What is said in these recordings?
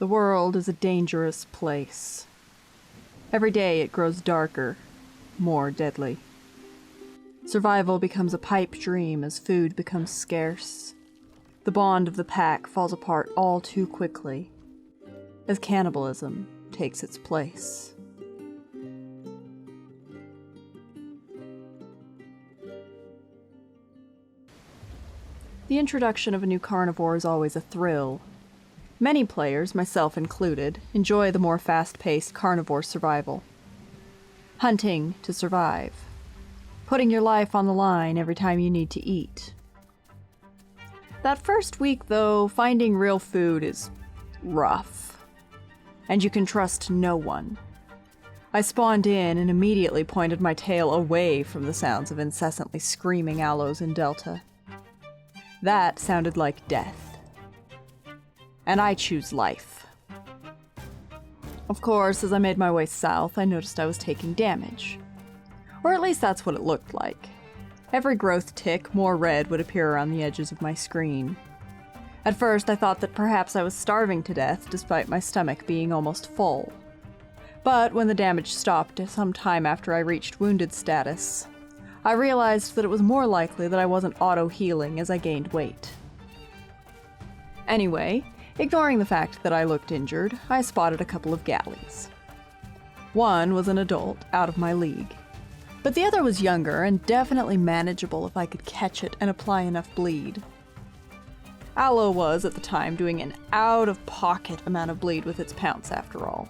The world is a dangerous place. Every day it grows darker, more deadly. Survival becomes a pipe dream as food becomes scarce. The bond of the pack falls apart all too quickly, as cannibalism takes its place. The introduction of a new carnivore is always a thrill. Many players, myself included, enjoy the more fast-paced carnivore survival. Hunting to survive. Putting your life on the line every time you need to eat. That first week, though, finding real food is rough. And you can trust no one. I spawned in and immediately pointed my tail away from the sounds of incessantly screaming allos in Delta. That sounded like death. And I choose life. Of course, as I made my way south, I noticed I was taking damage. Or at least that's what it looked like. Every growth tick, more red would appear around the edges of my screen. At first, I thought that perhaps I was starving to death, despite my stomach being almost full. But when the damage stopped some time after I reached wounded status, I realized that it was more likely that I wasn't auto-healing as I gained weight. Anyway, ignoring the fact that I looked injured, I spotted a couple of galleys. One was an adult, out of my league. But the other was younger and definitely manageable if I could catch it and apply enough bleed. Allo was, at the time, doing an out-of-pocket amount of bleed with its pounce, after all.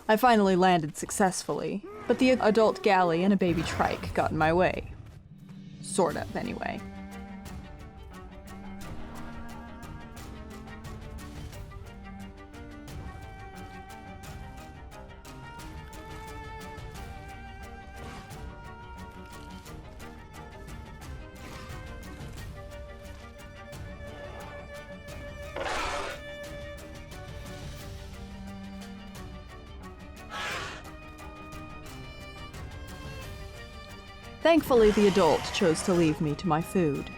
I finally landed successfully, but the adult galley and a baby trike got in my way. Sort of, anyway. Thankfully, the adult chose to leave me to my food.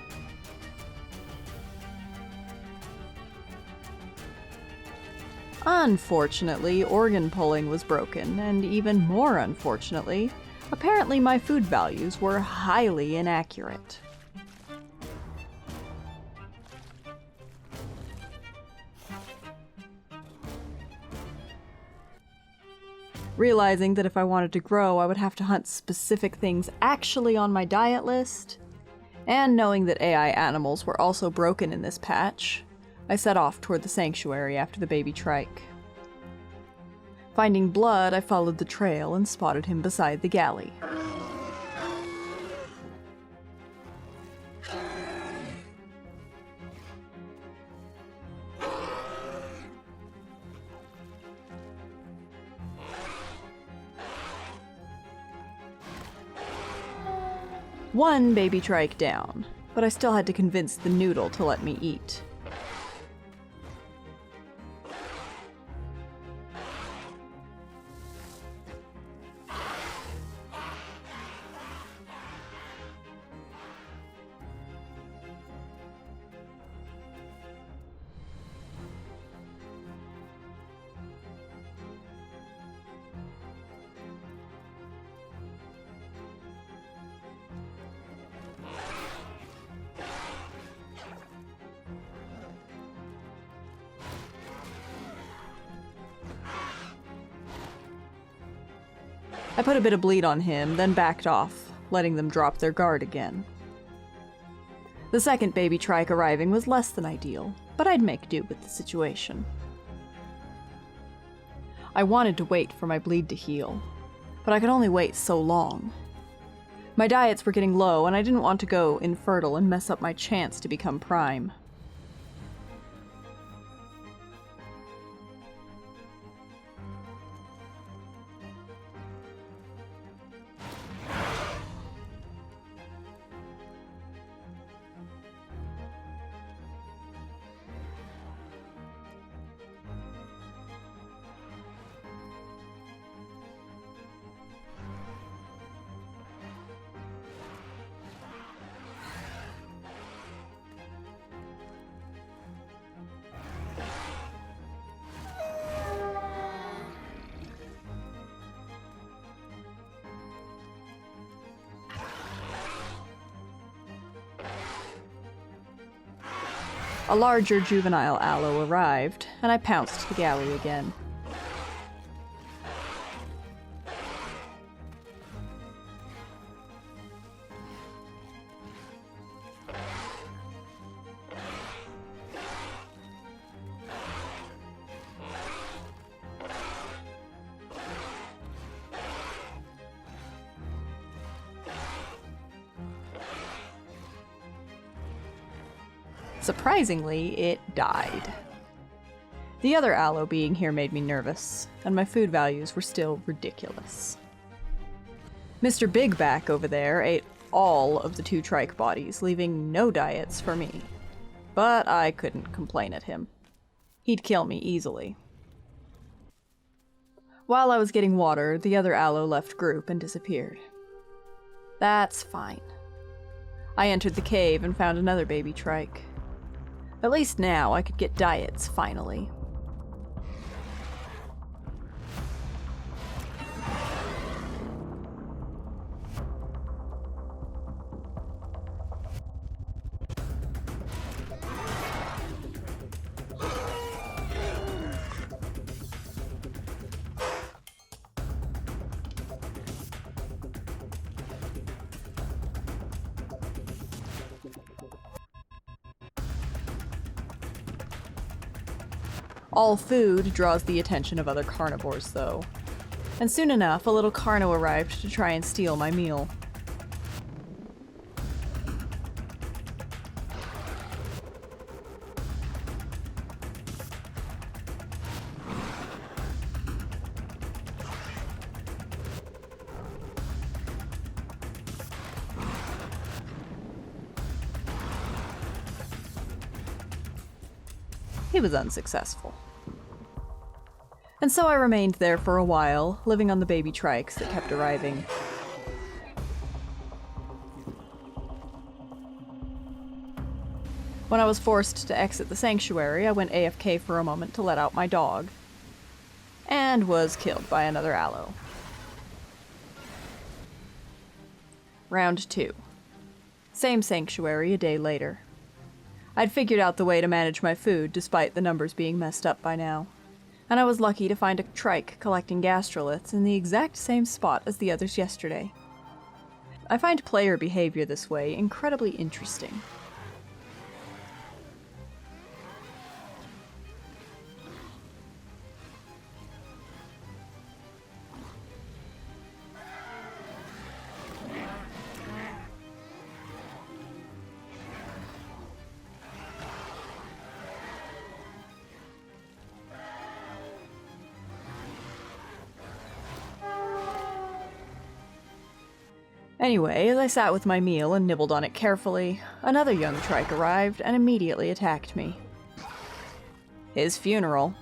Unfortunately, organ pulling was broken, and even more unfortunately, apparently my food values were highly inaccurate. Realizing that if I wanted to grow, I would have to hunt specific things actually on my diet list, and knowing that AI animals were also broken in this patch, I set off toward the sanctuary after the baby trike. Finding blood, I followed the trail and spotted him beside the galley. One baby trike down, but I still had to convince the noodle to let me eat. I put a bit of bleed on him, then backed off, letting them drop their guard again. The second baby trike arriving was less than ideal, but I'd make do with the situation. I wanted to wait for my bleed to heal, but I could only wait so long. My diets were getting low, and I didn't want to go infertile and mess up my chance to become prime. A larger juvenile allo arrived, and I pounced the galley again. Surprisingly, it died. The other allo being here made me nervous, and my food values were still ridiculous. Mr. Bigback over there ate all of the 2 trike bodies, leaving no diets for me. But I couldn't complain at him. He'd kill me easily. While I was getting water, the other allo left group and disappeared. That's fine. I entered the cave and found another baby trike. At least now I could get diets, finally. All food draws the attention of other carnivores, though. And soon enough, a little carno arrived to try and steal my meal. He was unsuccessful. And so I remained there for a while, living on the baby trikes that kept arriving. When I was forced to exit the sanctuary, I went AFK for a moment to let out my dog, and was killed by another allo. Round 2. Same sanctuary a day later. I'd figured out the way to manage my food despite the numbers being messed up by now. And I was lucky to find a trike collecting gastroliths in the exact same spot as the others yesterday. I find player behavior this way incredibly interesting. Anyway, as I sat with my meal and nibbled on it carefully, another young trike arrived and immediately attacked me. His funeral.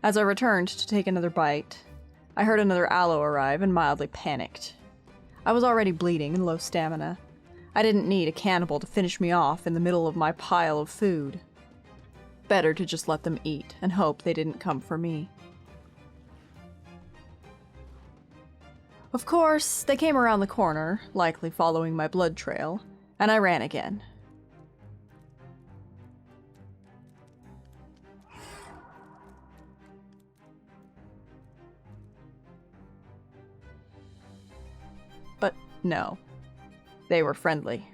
As I returned to take another bite, I heard another allo arrive and mildly panicked. I was already bleeding and low stamina. I didn't need a cannibal to finish me off in the middle of my pile of food. Better to just let them eat and hope they didn't come for me. Of course, they came around the corner, likely following my blood trail, and I ran again. But no, they were friendly.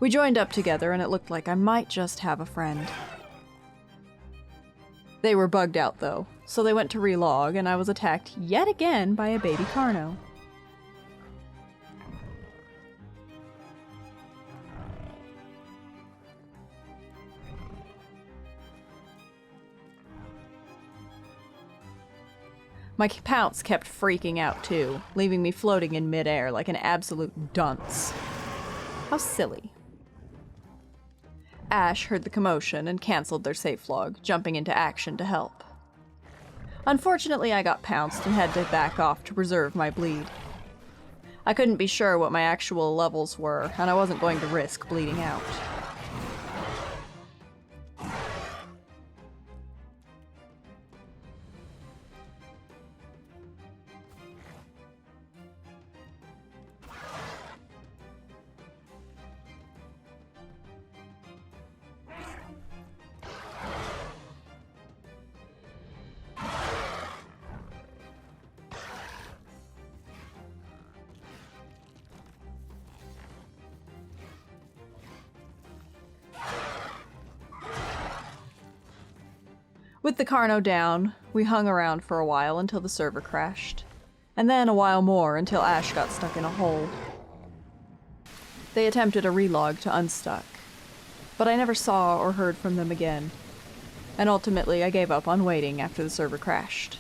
We joined up together and it looked like I might just have a friend. They were bugged out though, so they went to relog and I was attacked yet again by a baby carno. My pounce kept freaking out too, leaving me floating in midair like an absolute dunce. How silly. Ash heard the commotion and cancelled their safe log, jumping into action to help. Unfortunately, I got pounced and had to back off to preserve my bleed. I couldn't be sure what my actual levels were, and I wasn't going to risk bleeding out. With the Carno down, we hung around for a while until the server crashed, and then a while more until Ash got stuck in a hole. They attempted a relog to unstuck, but I never saw or heard from them again, and ultimately I gave up on waiting after the server crashed.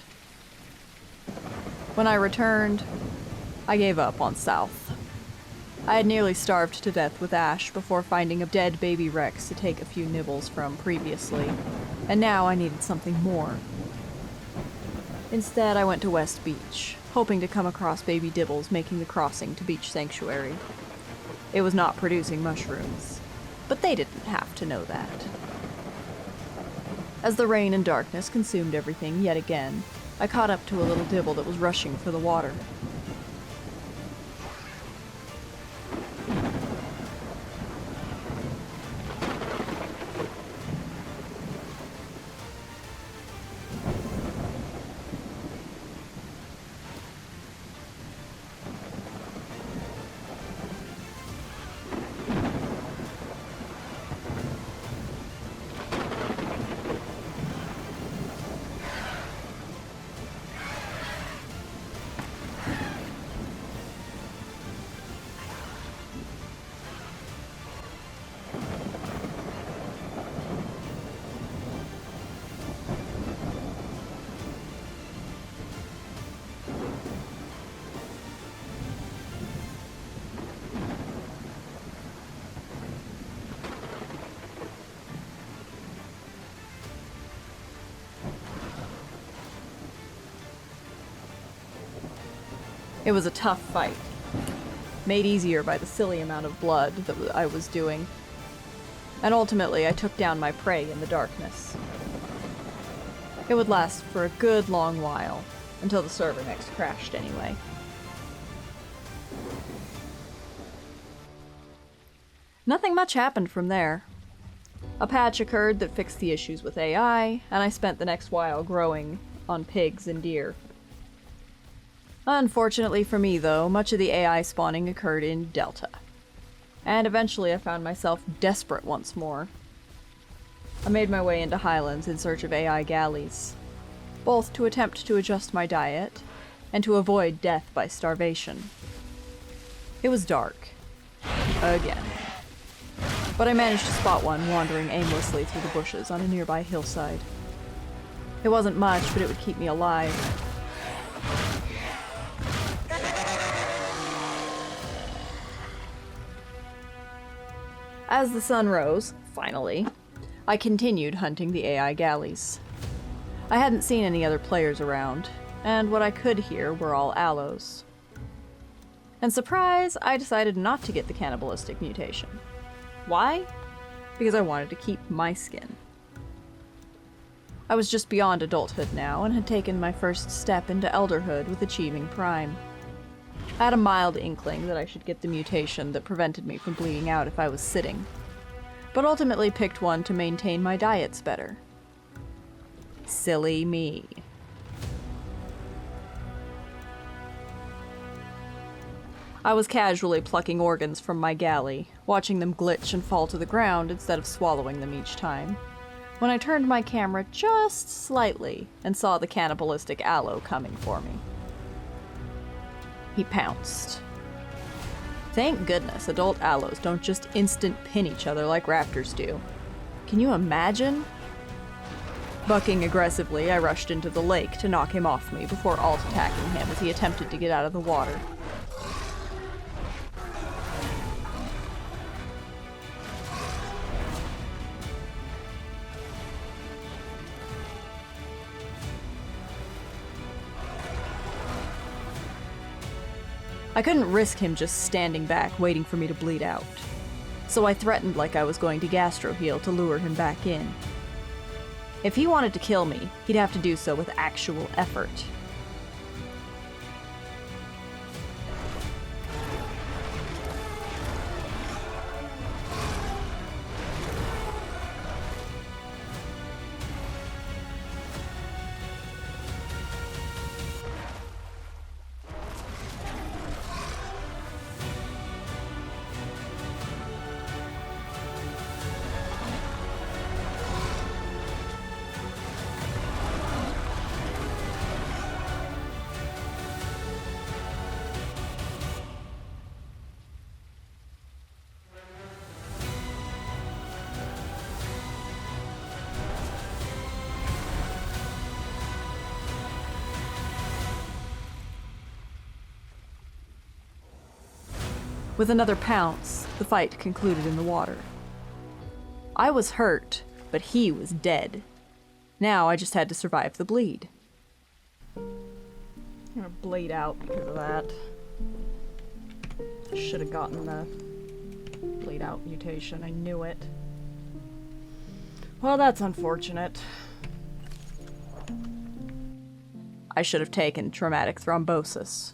When I returned, I gave up on South. I had nearly starved to death with Ash before finding a dead baby Rex to take a few nibbles from previously, and now I needed something more. Instead, I went to West Beach, hoping to come across baby Dibbles making the crossing to Beach Sanctuary. It was not producing mushrooms, but they didn't have to know that. As the rain and darkness consumed everything yet again, I caught up to a little Dibble that was rushing for the water. It was a tough fight, made easier by the silly amount of blood that I was doing, and ultimately I took down my prey in the darkness. It would last for a good long while, until the server next crashed anyway. Nothing much happened from there. A patch occurred that fixed the issues with AI, and I spent the next while growing on pigs and deer. Unfortunately for me, though, much of the AI spawning occurred in Delta. And eventually I found myself desperate once more. I made my way into Highlands in search of AI galleys, both to attempt to adjust my diet, and to avoid death by starvation. It was dark. Again. But I managed to spot one wandering aimlessly through the bushes on a nearby hillside. It wasn't much, but it would keep me alive. As the sun rose, finally, I continued hunting the AI galleys. I hadn't seen any other players around, and what I could hear were all allos. And surprise, I decided not to get the cannibalistic mutation. Why? Because I wanted to keep my skin. I was just beyond adulthood now, and had taken my first step into elderhood with achieving Prime. I had a mild inkling that I should get the mutation that prevented me from bleeding out if I was sitting, but ultimately picked one to maintain my diets better. Silly me. I was casually plucking organs from my galley, watching them glitch and fall to the ground instead of swallowing them each time, when I turned my camera just slightly and saw the cannibalistic Allo coming for me. He pounced. Thank goodness adult Allos don't just instant pin each other like raptors do. Can you imagine? Bucking aggressively, I rushed into the lake to knock him off me before alt-attacking him as he attempted to get out of the water. I couldn't risk him just standing back, waiting for me to bleed out. So I threatened like I was going to gastro-heal to lure him back in. If he wanted to kill me, he'd have to do so with actual effort. With another pounce, the fight concluded in the water. I was hurt, but he was dead. Now I just had to survive the bleed. I'm gonna bleed out because of that. Should have gotten the bleed out mutation, I knew it. Well, that's unfortunate. I should have taken traumatic thrombosis.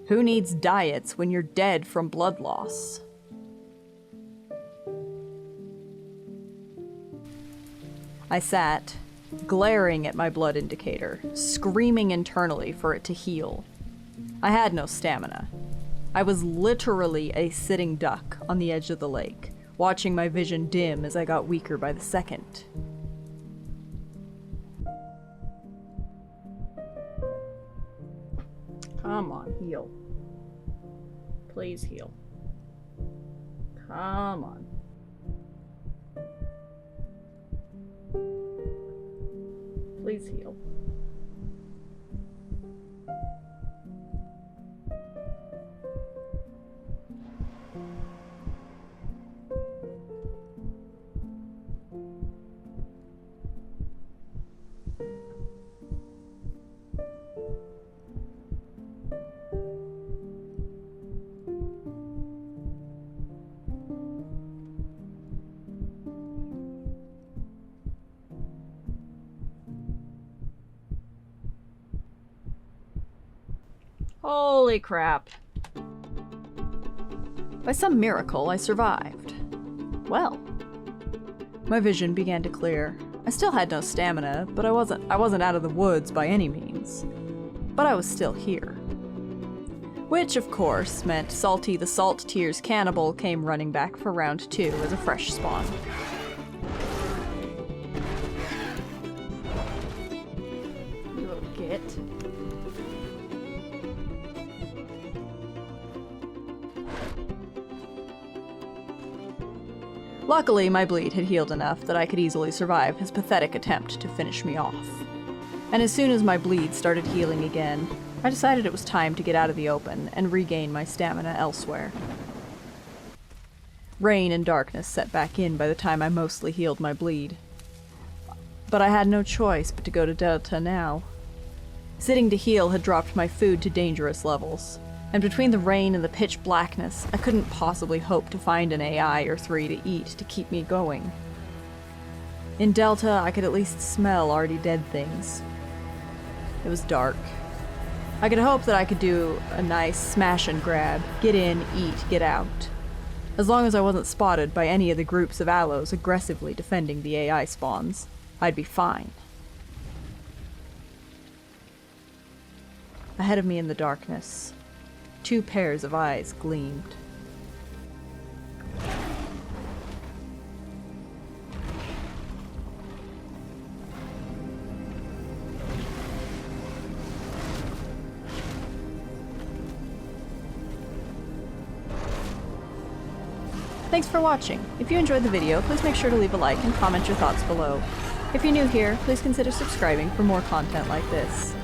Who needs diets when you're dead from blood loss? I sat, glaring at my blood indicator, screaming internally for it to heal. I had no stamina. I was literally a sitting duck on the edge of the lake, watching my vision dim as I got weaker by the second. Come on, heal. Please heal. Come on. Please heal. Holy crap. By some miracle, I survived. Well, my vision began to clear. I still had no stamina, but I wasn't out of the woods by any means. But I was still here. Which, of course, meant Salty the Salt Tears Cannibal came running back for round 2 as a fresh spawn. You little git. Luckily, my bleed had healed enough that I could easily survive his pathetic attempt to finish me off. And as soon as my bleed started healing again, I decided it was time to get out of the open and regain my stamina elsewhere. Rain and darkness set back in by the time I mostly healed my bleed. But I had no choice but to go to Delta now. Sitting to heal had dropped my food to dangerous levels, and between the rain and the pitch blackness, I couldn't possibly hope to find an AI or 3 to eat to keep me going. In Delta, I could at least smell already dead things. It was dark. I could hope that I could do a nice smash and grab, get in, eat, get out. As long as I wasn't spotted by any of the groups of Allos aggressively defending the AI spawns, I'd be fine. Ahead of me in the darkness, 2 pairs of eyes gleamed. Thanks for watching. If you enjoyed the video, please make sure to leave a like and comment your thoughts below. If you're new here, please consider subscribing for more content like this.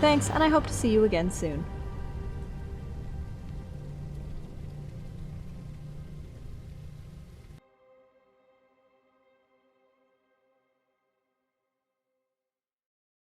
Thanks, and I hope to see you again soon.